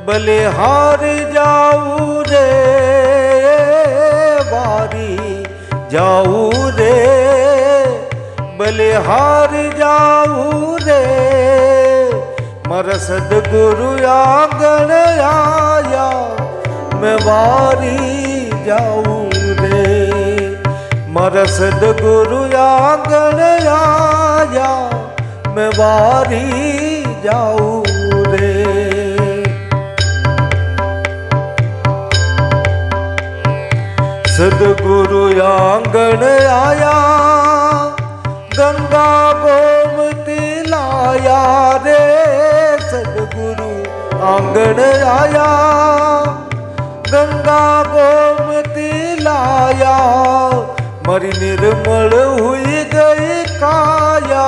बलिहार जाऊं रे वारी जाऊं रे बलिहार जाऊं रे मारा सदगुरु आंगण आया मैं वारी जाऊं रे मारा सदगुरु आंगण आया मैं वारी जाऊं रे। सदगुरु आंगण आया गंगा गोमती लाया रे सदगुरु आंगण आया गंगा गोमती लाया मारी निर्मल हुई गई काया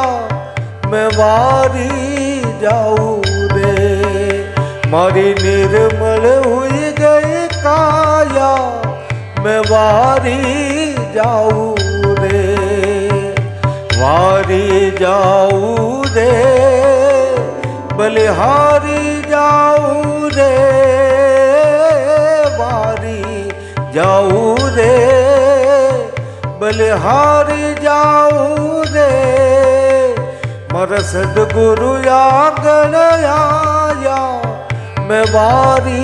मैं वारी जाऊं रे मारी निर्मल हुई गई काया मैं वारी जाऊं रे वारी जाऊं रे बलिहारी जाऊं रे वारी जाऊं रे बलिहारी जाऊं रे मारा सदगुरु आंगण आया मैं वारी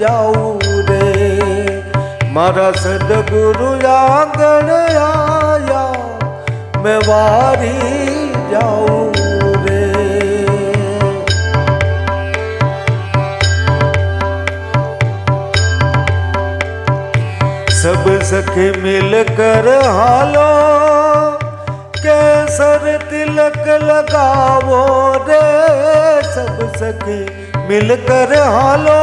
जाऊं रे मारा सदगुरु आंगण आया मैं वारी जाऊं रे। सब सखी मिलकर हालो केसर तिलक लगावो रे सब सखी मिलकर हालो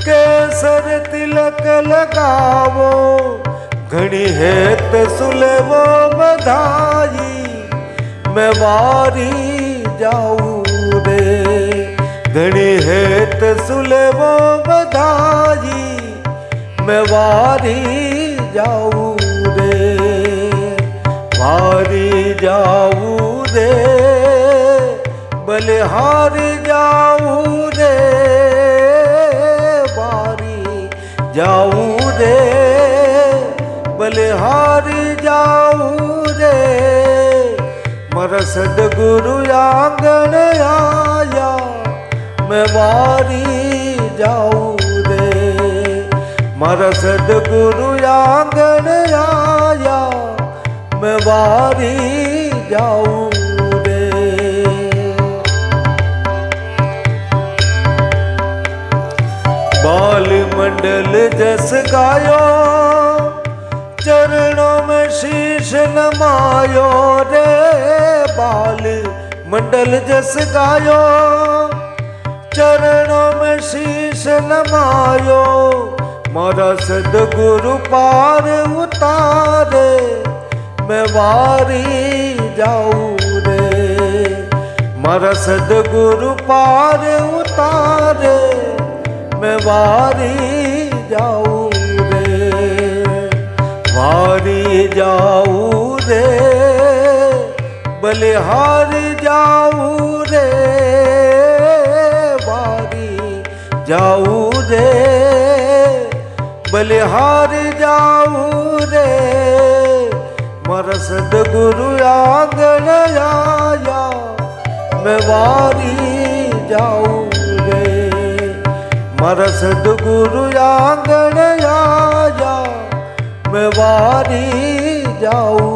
केसर तिलक लगावो घणी हेत सुलेवो बधाई मैं वारी जाऊं रे घणी हेत सुलेवो बधाई मैं वारी जाऊं रे वारी जाऊं रे बलिहारी जाऊं रे जाऊं रे बलिहारी जाऊं रे मारा सदगुरु आंगण आया मैं वारी जाऊं रे मारा सदगुरु आंगण आया मैं वारी जाऊं रे। बाल मंडल जस गायो चरणों में शीश नमायो रे बाल मंडल जस गायो चरणों में शीश नमायो मारा सदगुरु पार उतारे मैं वारी जाऊं रे मारा सदगुरु पार उतारे मैं वारी जाऊं रे वारी जाऊं रे बलिहारी जाऊं रे वारी जाऊं रे बलिहारी जाऊं रे मारा सदगुरु आंगण आया मैं वारी जाऊं रे मारा सदगुरु आंगण आया मैं वारी जाऊं